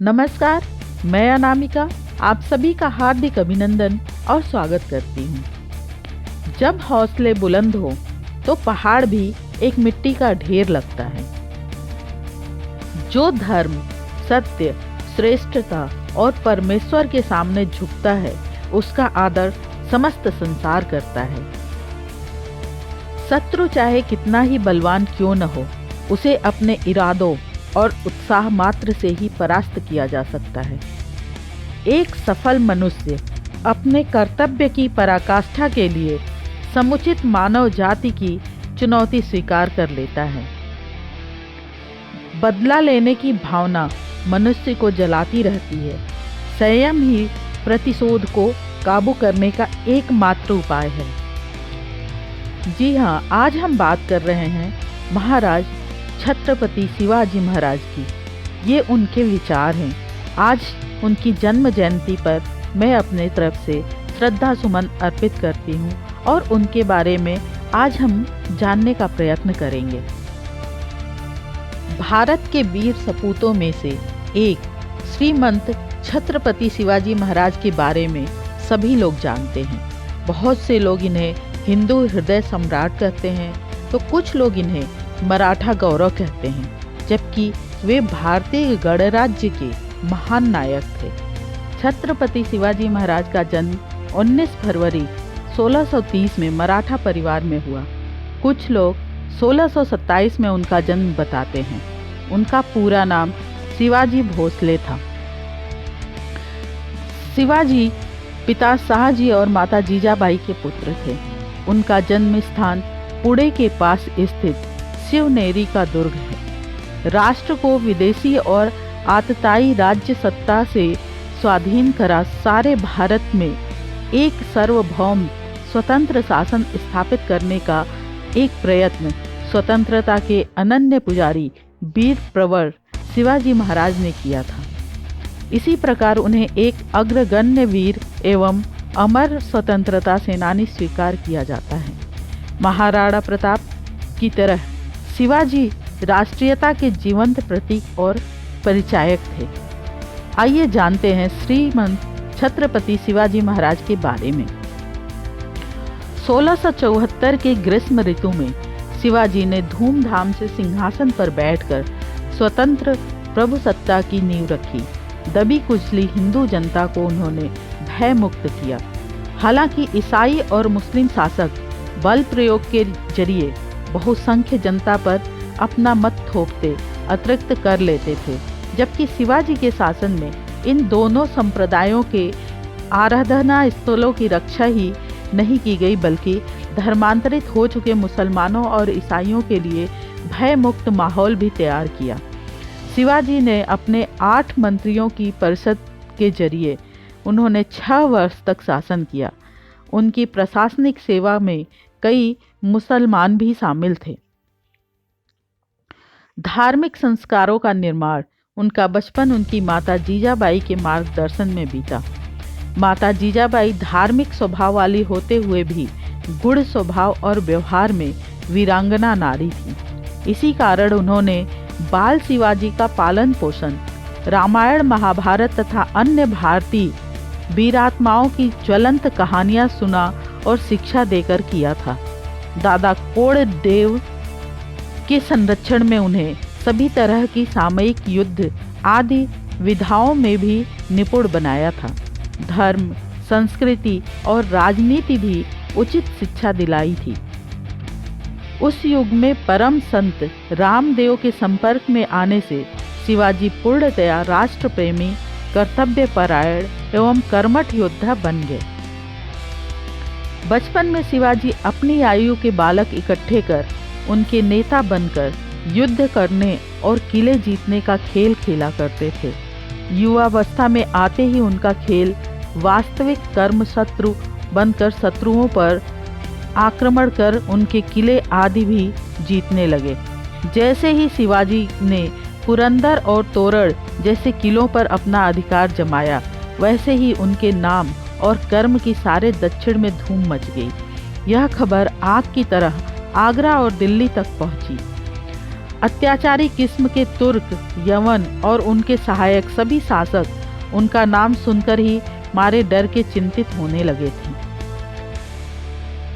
नमस्कार, मैं अनामिका आप सभी का हार्दिक अभिनंदन और स्वागत करती हूँ। जब हौसले बुलंद हो तो पहाड़ भी एक मिट्टी का ढेर लगता है। जो धर्म, सत्य, श्रेष्ठता और परमेश्वर के सामने झुकता है, उसका आदर समस्त संसार करता है। शत्रु चाहे कितना ही बलवान क्यों न हो, उसे अपने इरादों और उत्साह मात्र से ही परास्त किया जा सकता है। एक सफल मनुष्य अपने कर्तव्य की पराकाष्ठा के लिए समुचित मानव जाति की चुनौती स्वीकार कर लेता है। बदला लेने की भावना मनुष्य को जलाती रहती है। संयम ही प्रतिशोध को काबू करने का एकमात्र उपाय है। जी हाँ, आज हम बात कर रहे हैं महाराज छत्रपति शिवाजी महाराज की। ये उनके विचार हैं। आज उनकी जन्म जयंती पर मैं अपने तरफ से श्रद्धा सुमन अर्पित करती हूँ और उनके बारे में आज हम जानने का प्रयत्न करेंगे। भारत के वीर सपूतों में से एक श्रीमंत छत्रपति शिवाजी महाराज के बारे में सभी लोग जानते हैं। बहुत से लोग इन्हें हिंदू हृदय सम्राट कहते हैं, तो कुछ लोग इन्हें मराठा गौरव कहते हैं, जबकि वे भारतीय गणराज्य के महान नायक थे। छत्रपति शिवाजी महाराज का जन्म 19 फरवरी 1630 में मराठा परिवार में हुआ। कुछ लोग 1627 में उनका जन्म बताते हैं। उनका पूरा नाम शिवाजी भोसले था। शिवाजी पिता शाहजी और माता जीजाबाई के पुत्र थे। उनका जन्म स्थान पुणे के पास स्थित शिवनेरी का दुर्ग है। राष्ट्र को विदेशी और आतताई राज्य सत्ता से स्वाधीन करा सारे भारत में एक सार्वभौम स्वतंत्र शासन स्थापित करने का एक प्रयत्न स्वतंत्रता के अनन्य पुजारी वीर प्रवर शिवाजी महाराज ने किया था। इसी प्रकार उन्हें एक अग्रगण्य वीर एवं अमर स्वतंत्रता सेनानी स्वीकार किया जाता है। महाराणा प्रताप की तरह शिवाजी राष्ट्रीयता के जीवंत प्रतीक और परिचायक थे। आइए जानते हैं श्रीमंत छत्रपति शिवाजी महाराज के बारे में। 1674 के ग्रीष्म ऋतु में शिवाजी ने धूमधाम से सिंहासन पर बैठकर स्वतंत्र प्रभुसत्ता की नींव रखी। दबी कुचली हिंदू जनता को उन्होंने भय मुक्त किया। हालांकि ईसाई और मुस्लिम शासक बल प्रयोग के जरिए बहुसंख्य जनता पर अपना मत थोपते अतिरिक्त कर लेते थे, जबकि शिवाजी के शासन में इन दोनों संप्रदायों के आराधना स्थलों की रक्षा ही नहीं की गई, बल्कि धर्मांतरित हो चुके मुसलमानों और ईसाइयों के लिए भय मुक्त माहौल भी तैयार किया। शिवाजी ने अपने 8 मंत्रियों की परिषद के जरिए उन्होंने 6 वर्ष तक शासन किया। उनकी प्रशासनिक सेवा में कई मुसलमान भी शामिल थे। धार्मिक संस्कारों का निर्माण उनका बचपन उनकी माता जीजाबाई के मार्गदर्शन में बीता। माता जीजाबाई धार्मिक स्वभाव वाली होते हुए भी गुण स्वभाव और व्यवहार में वीरांगना नारी थी। इसी कारण उन्होंने बाल शिवाजी का पालन पोषण रामायण, महाभारत तथा अन्य भारतीय वीरात्माओं की ज्वलंत कहानियां सुना और शिक्षा देकर किया था। दादा कोड़देव के संरक्षण में उन्हें सभी तरह की सामयिक युद्ध आदि विधाओं में भी निपुण बनाया था। धर्म, संस्कृति और राजनीति भी उचित शिक्षा दिलाई थी। उस युग में परम संत रामदेव के संपर्क में आने से शिवाजी पूर्णतया राष्ट्र प्रेमी, कर्तव्यपरायण एवं कर्मठ योद्धा बन गए। बचपन में शिवाजी अपनी आयु के बालक इकट्ठे कर उनके नेता बनकर युद्ध करने और किले जीतने का खेल खेला करते थे। युवावस्था में आते ही उनका खेल वास्तविक कर्म शत्रु बनकर शत्रुओं पर आक्रमण कर उनके किले आदि भी जीतने लगे। जैसे ही शिवाजी ने पुरंदर और तोरण जैसे किलों पर अपना अधिकार जमाया, वैसे ही उनके नाम और कर्म की सारे दक्षिण में धूम मच गई। यह खबर आग की तरह आगरा और दिल्ली तक पहुंची। अत्याचारी किस्म के तुर्क, यवन और उनके सहायक सभी शासक उनका नाम सुनकर ही मारे डर के चिंतित होने लगे थे।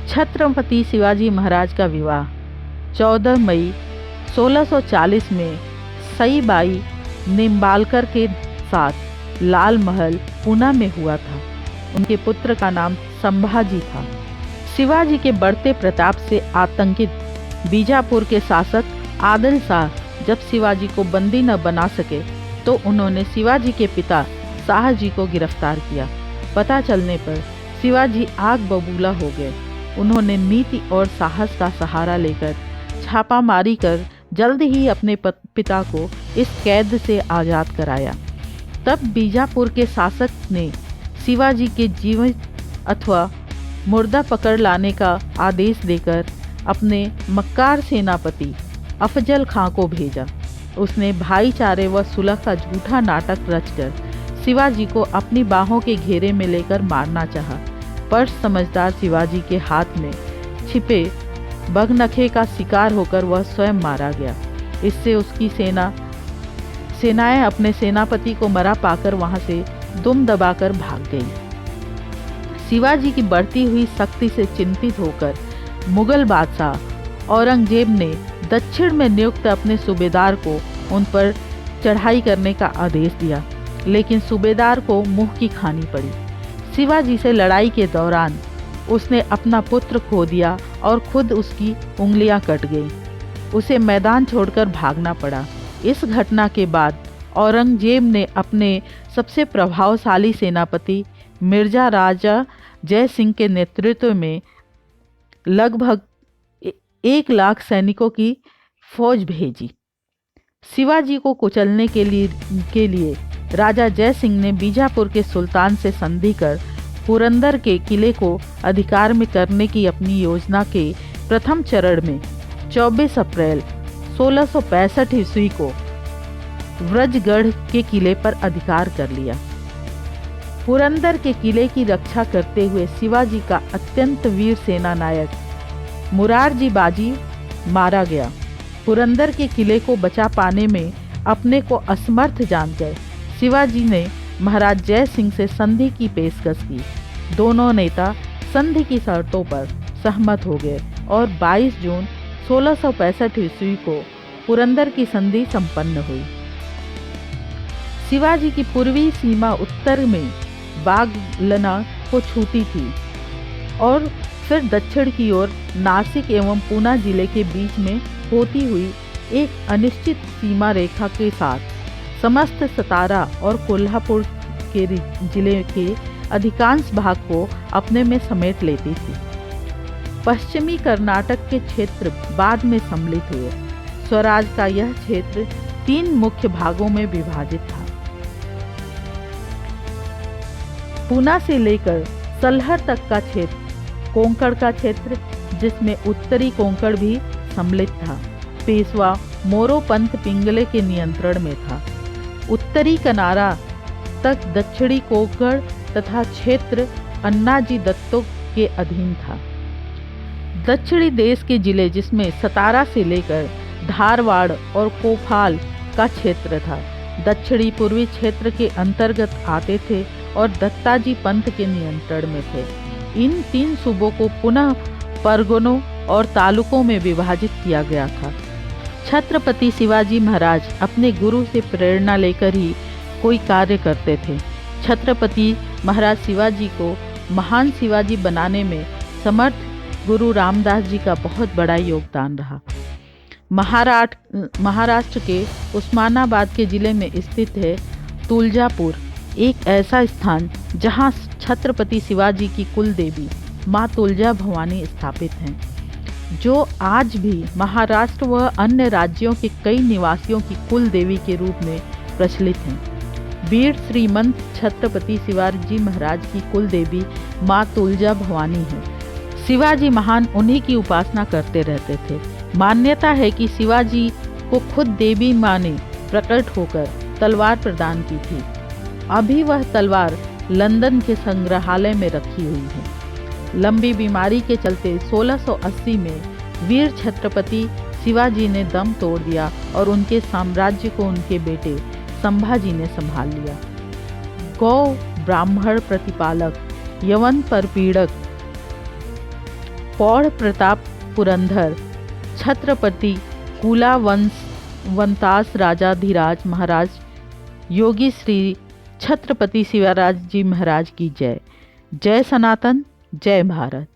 छत्रपति शिवाजी महाराज का विवाह 14 मई 1640 में सईबाई निम्बालकर के साथ लाल महल पूना में हुआ था। उनके पुत्र का नाम संभाजी था। शिवाजी के बढ़ते प्रताप से आतंकित बीजापुर के शासक आदिल शाह जब शिवाजी को बंदी न बना सके तो उन्होंने शिवाजी के पिता शाहजी को गिरफ्तार किया। पता चलने पर शिवाजी आग बबूला हो गए। उन्होंने नीति और साहस का सहारा लेकर छापामारी कर जल्द ही अपने पिता को इस कैद से आज़ाद कराया। तब बीजापुर के शासक ने शिवाजी के जीवित अथवा मुर्दा पकड़ लाने का आदेश देकर अपने मक्कार सेनापति अफजल खां को भेजा। उसने भाईचारे व सुलह का झूठा नाटक रचकर शिवाजी को अपनी बाहों के घेरे में लेकर मारना चाहा, पर समझदार शिवाजी के हाथ में छिपे बगनखे का शिकार होकर वह स्वयं मारा गया। इससे उसकी सेनाएं अपने सेनापति को मरा पाकर वहां से दुम दबाकर भाग गई। शिवाजी की बढ़ती हुई शक्ति से चिंतित होकर मुगल बादशाह औरंगजेब ने दक्षिण में नियुक्त अपने सूबेदार को उन पर चढ़ाई करने का आदेश दिया, लेकिन सूबेदार को मुंह की खानी पड़ी। शिवाजी से लड़ाई के दौरान उसने अपना पुत्र खो दिया और खुद उसकी उंगलियां कट गईं। उसे मैदान छोड़कर भागना पड़ा। इस घटना के बाद औरंगजेब ने अपने सबसे प्रभावशाली सेनापति मिर्जा राजा जय सिंह के नेतृत्व में लगभग 1 लाख सैनिकों की फौज भेजी। शिवाजी को कुचलने के लिए राजा जय सिंह ने बीजापुर के सुल्तान से संधि कर पुरंदर के किले को अधिकार में करने की अपनी योजना के प्रथम चरण में 24 अप्रैल 1665 ईस्वी को व्रजगढ़ के किले पर अधिकार कर लिया। पुरंदर के किले की रक्षा करते हुए शिवाजी का अत्यंत वीर सेना नायक मुरारजी बाजी मारा गया। पुरंदर के किले को बचा पाने में अपने को असमर्थ जानकर शिवाजी ने महाराज जय सिंह से संधि की पेशकश की। दोनों नेता संधि की शर्तों पर सहमत हो गए और 22 जून 1665 ईस्वी को पुरंदर की संधि संपन्न हुई। शिवाजी की पूर्वी सीमा उत्तर में बागलना को छूती थी और फिर दक्षिण की ओर नासिक एवं पूना जिले के बीच में होती हुई एक अनिश्चित सीमा रेखा के साथ समस्त सतारा और कोल्हापुर के जिले के अधिकांश भाग को अपने में समेट लेती थी। पश्चिमी कर्नाटक के क्षेत्र बाद में सम्मिलित हुए। स्वराज का यह क्षेत्र 3 मुख्य भागों में विभाजित था। पूना से लेकर सलहर तक का क्षेत्र कोंकण का क्षेत्र, जिसमें उत्तरी कोंकण भी सम्मिलित था, पेशवा मोरोपंत पिंगले के नियंत्रण में था। उत्तरी कनारा तक दक्षिणी कोंकण तथा क्षेत्र अन्नाजी दत्तों के अधीन था। दक्षिणी देश के जिले जिसमें सतारा से लेकर धारवाड़ और कोफाल का क्षेत्र था, दक्षिणी पूर्वी क्षेत्र के अंतर्गत आते थे और दत्ताजी पंथ के नियंत्रण में थे। इन 3 सूबों को पुनः परगनों और तालुकों में विभाजित किया गया था। छत्रपति शिवाजी महाराज अपने गुरु से प्रेरणा लेकर ही कोई कार्य करते थे। छत्रपति महाराज शिवाजी को महान शिवाजी बनाने में समर्थ गुरु रामदास जी का बहुत बड़ा योगदान रहा। महाराष्ट्र के उस्मानाबाद के जिले में स्थित है तुलजापुर, एक ऐसा स्थान जहां छत्रपति शिवाजी की कुल देवी माँ तुलजा भवानी स्थापित हैं, जो आज भी महाराष्ट्र व अन्य राज्यों के कई निवासियों की कुल देवी के रूप में प्रचलित हैं। वीर श्रीमंत छत्रपति शिवाजी महाराज की कुल देवी माँ तुलजा भवानी है। शिवाजी महान उन्हीं की उपासना करते रहते थे। मान्यता है कि शिवाजी को खुद देवी माँ ने प्रकट होकर तलवार प्रदान की थी। अभी वह तलवार लंदन के संग्रहालय में रखी हुई है। लंबी बीमारी के चलते 1680 में वीर छत्रपति शिवाजी ने दम तोड़ दिया और उनके साम्राज्य को उनके बेटे संभाजी ने संभाल लिया। गौ ब्राह्मण प्रतिपालक, यवन पर पीड़क, पौड़ प्रताप पुरंदर, छत्रपति कुलावंतास राजाधिराज महाराज योगी श्री छत्रपति शिवाजी महाराज की जय। जय सनातन, जय भारत।